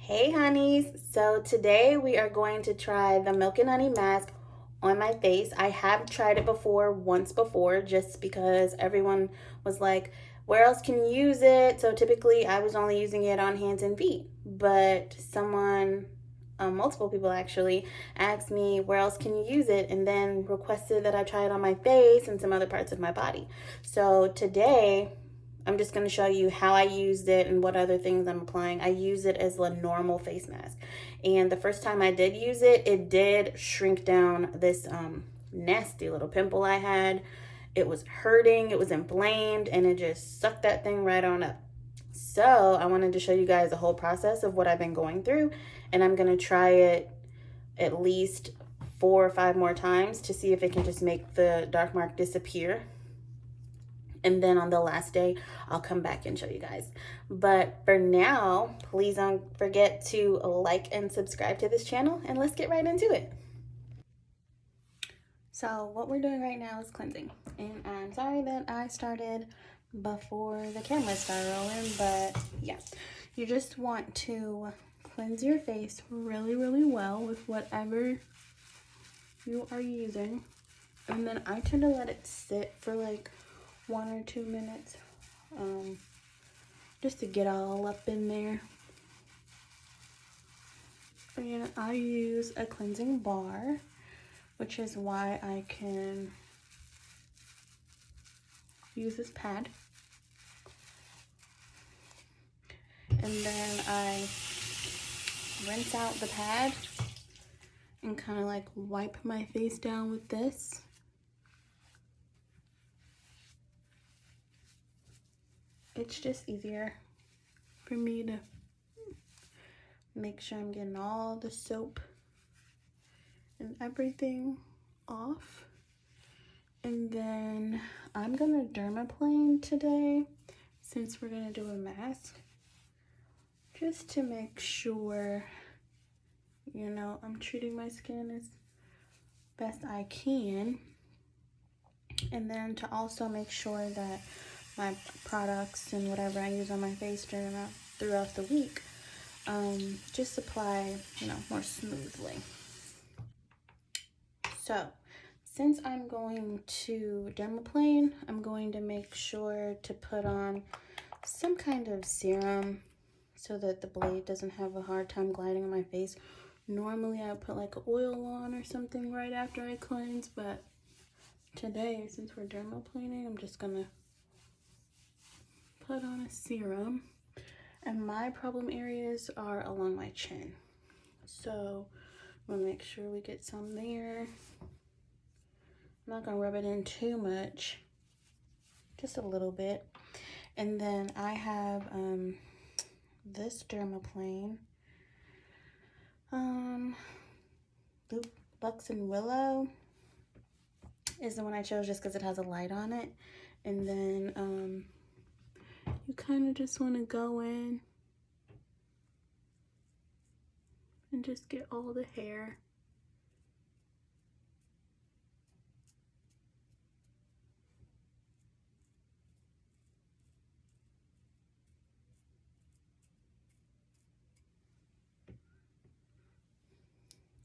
Hey honeys, so today we are going to try the Milk and Honey mask on my face. I have tried it before, once before, just because everyone was like, where else can you use it? So typically I was only using it on hands and feet, but multiple people actually, asked me where else can you use it, and then requested that I try it on my face and some other parts of my body. So today I'm just going to show you how I used it and what other things I'm applying. I use it as a normal face mask. And the first time I did use it, it did shrink down this nasty little pimple I had. It was hurting, it was inflamed, and it just sucked that thing right on up. So I wanted to show you guys the whole process of what I've been going through. And I'm going to try it at least 4 or 5 more times to see if it can just make the dark mark disappear. And then on the last day, I'll come back and show you guys. But for now, please don't forget to like and subscribe to this channel, and let's get right into it. So what we're doing right now is cleansing. And I'm sorry that I started before the camera started rolling, but yeah. You just want to cleanse your face really, really well with whatever you are using. And then I tend to let it sit for like 1 or 2 minutes, just to get all up in there. And I use a cleansing bar, which is why I can use this pad. And then I rinse out the pad and kind of like wipe my face down with this. It's just easier for me to make sure I'm getting all the soap and everything off. And then I'm gonna dermaplane today since we're gonna do a mask, just to make sure, you know, I'm treating my skin as best I can. And then to also make sure that my products and whatever I use on my face throughout the week just apply, you know, more smoothly. So since I'm going to dermaplane, I'm going to make sure to put on some kind of serum so that the blade doesn't have a hard time gliding on my face. Normally I would put like oil on or something right after I cleanse, but today, since we're dermaplaning, I'm just gonna put on a serum. And my problem areas are along my chin, so I'm gonna make sure we get some there. I'm not gonna rub it in too much, just a little bit. And then I have this dermaplane, Bucks and Willow is the one I chose just because it has a light on it. And then you kind of just want to go in and just get all the hair.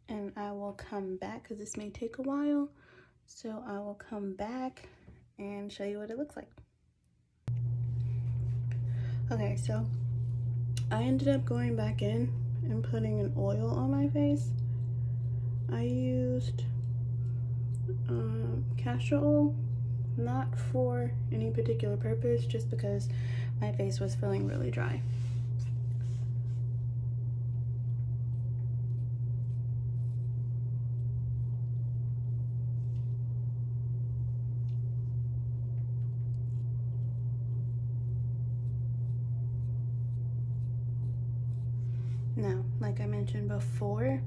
And I will come back because this may take a while. So I will come back and show you what it looks like. Okay, so I ended up going back in and putting an oil on my face. I used castor oil, not for any particular purpose, just because my face was feeling really dry. Now, like I mentioned before,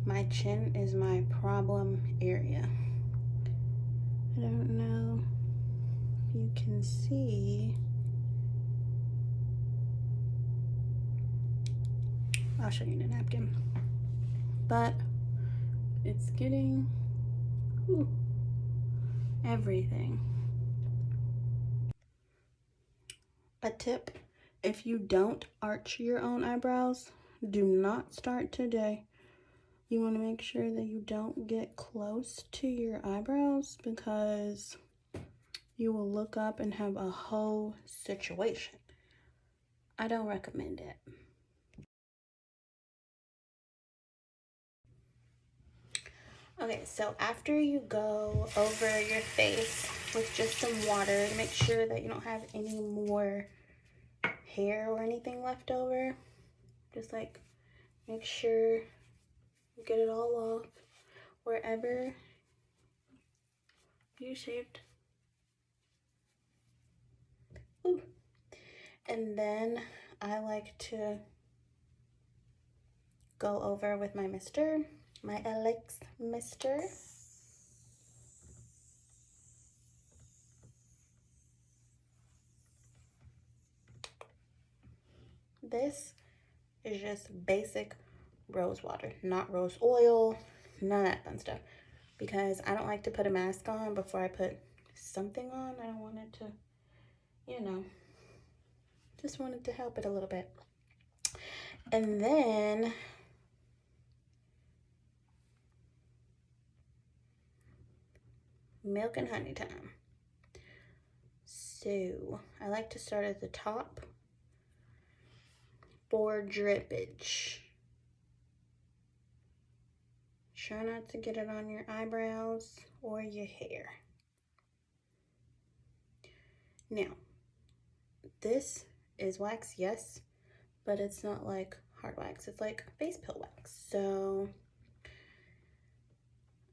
my chin is my problem area. I don't know if you can see. I'll show you in a napkin. But it's getting everything. A tip: if you don't arch your own eyebrows, do not start today. You want to make sure that you don't get close to your eyebrows because you will look up and have a whole situation. I don't recommend it. Okay, so after you go over your face with just some water to make sure that you don't have any more hair or anything left over, just like make sure you get it all off wherever you shaved. Ooh. And then I like to go over with my mister, my Elix mister. This is just basic rose water, not rose oil, none of that fun stuff. Because I don't like to put a mask on before I put something on. I don't want it to, you know, just wanted to help it a little bit. And then milk and honey time. So I like to start at the top for drippage. Try not to get it on your eyebrows or your hair. Now, this is wax, yes, but it's not like hard wax. It's like face pill wax. So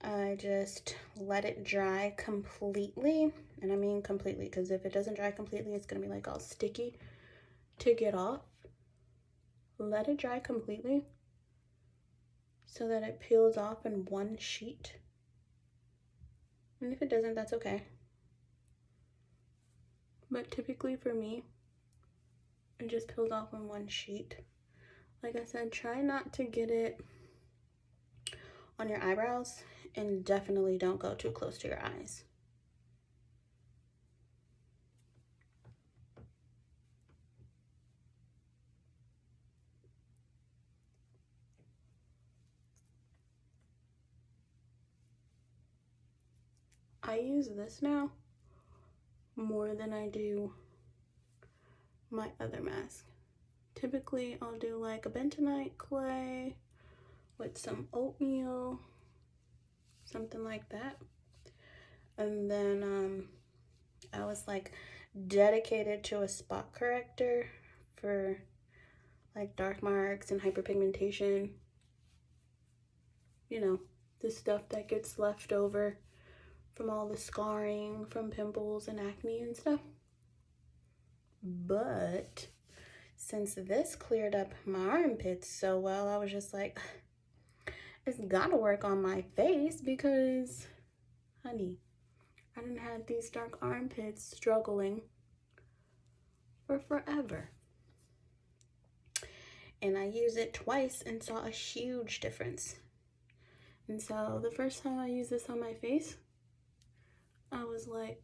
I just let it dry completely. And I mean completely, because if it doesn't dry completely, it's going to be like all sticky to get off. Let it dry completely so that it peels off in one sheet. And if it doesn't, that's okay. But typically for me, it just peels off in one sheet. Like I said, try not to get it on your eyebrows, and definitely don't go too close to your eyes. I use this now more than I do my other mask. Typically, I'll do like a bentonite clay with some oatmeal, something like that. And then I was like dedicated to a spot corrector for like dark marks and hyperpigmentation. You know, the stuff that gets left over from all the scarring from pimples and acne and stuff. But since this cleared up my armpits so well, I was just like, it's gotta work on my face because, honey, I didn't have these dark armpits struggling for forever. And I used it twice and saw a huge difference. And so the first time I used this on my face, I was like,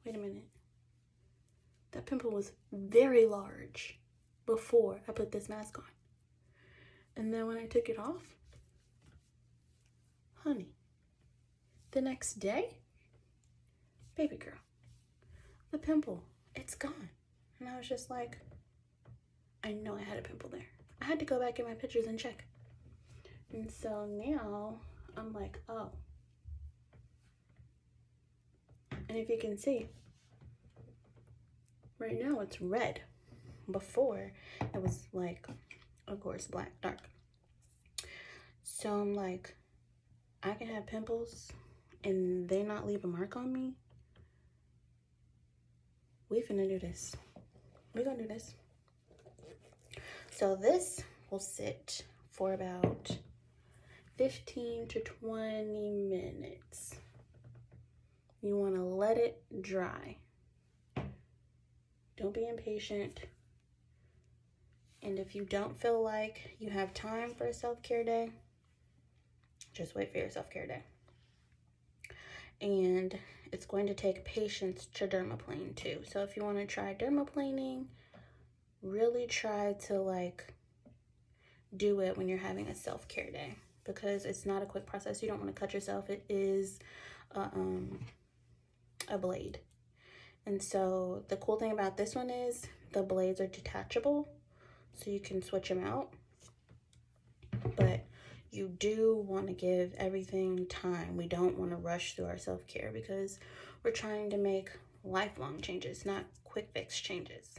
wait a minute. That pimple was very large before I put this mask on. And then when I took it off, honey, the next day, baby girl, the pimple, it's gone. And I was just like, I know I had a pimple there. I had to go back in my pictures and check. And so now I'm like, oh. And if you can see, right now it's red. Before it was like, of course, black, dark. So I'm like, I can have pimples and they not leave a mark on me. We finna do this. We gonna do this. So this will sit for about 15 to 20 minutes. You want to let it dry. Don't be impatient. And if you don't feel like you have time for a self-care day, just wait for your self-care day. And it's going to take patience to dermaplane too. So if you want to try dermaplaning, really try to like do it when you're having a self-care day, because it's not a quick process. You don't want to cut yourself. It is a blade. And so the cool thing about this one is the blades are detachable, so you can switch them out. But you do want to give everything time. We don't want to rush through our self-care because we're trying to make lifelong changes, not quick fix changes.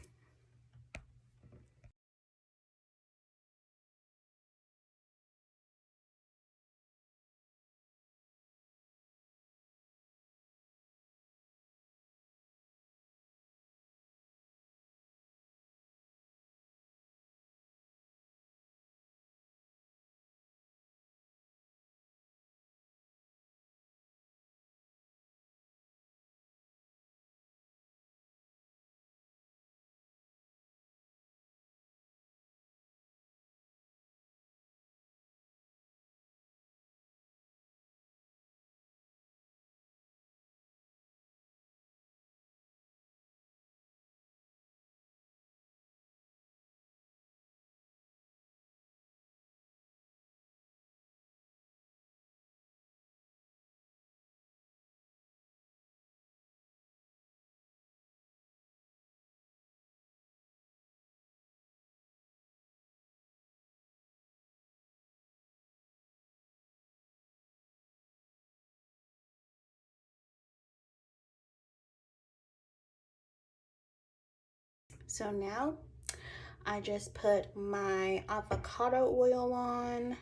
So now I just put my avocado oil on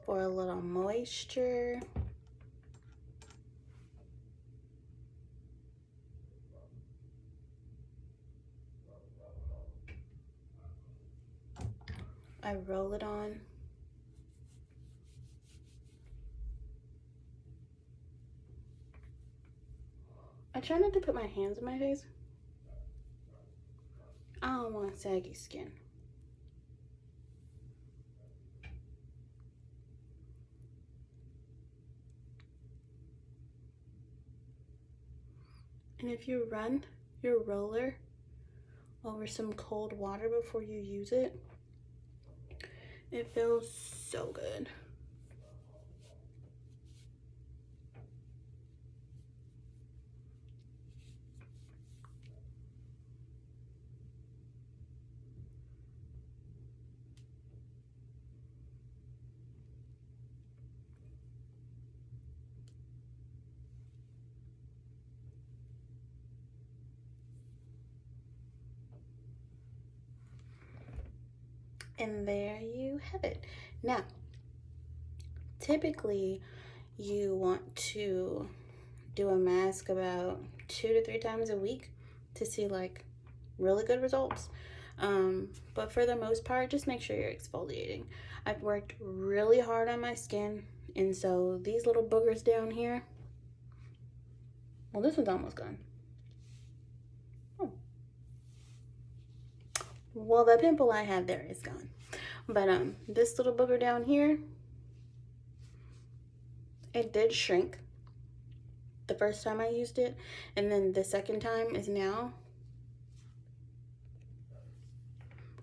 for a little moisture. I roll it on. I try not to put my hands in my face. I don't want saggy skin. And if you run your roller over some cold water before you use it, it feels so good. And there you have it. Now, typically you want to do a mask about 2 to 3 times a week to see like really good results. But for the most part, just make sure you're exfoliating. I've worked really hard on my skin, and so these little boogers down here, well, this one's almost gone. Oh. Well, the pimple I had there is gone. But this little booger down here, it did shrink the first time I used it, and then the second time is now.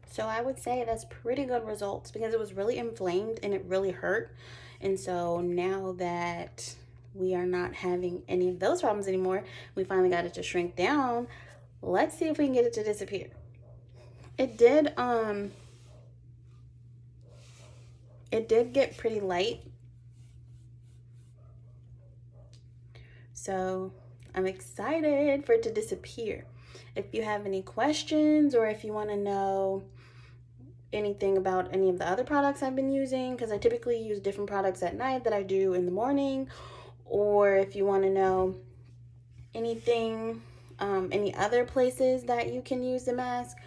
So I would say that's pretty good results, because it was really inflamed and it really hurt. And so now that we are not having any of those problems anymore, we finally got it to shrink down. Let's see if we can get it to disappear. It did get pretty light. So I'm excited for it to disappear. If you have any questions, or if you want to know anything about any of the other products I've been using, because I typically use different products at night that I do in the morning, or if you want to know anything, any other places that you can use the mask,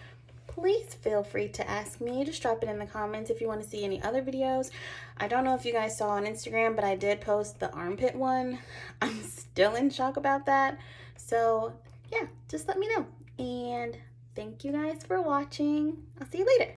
please feel free to ask me. Just drop it in the comments if you want to see any other videos. I don't know if you guys saw on Instagram, but I did post the armpit one. I'm still in shock about that. So yeah, just let me know. And thank you guys for watching. I'll see you later.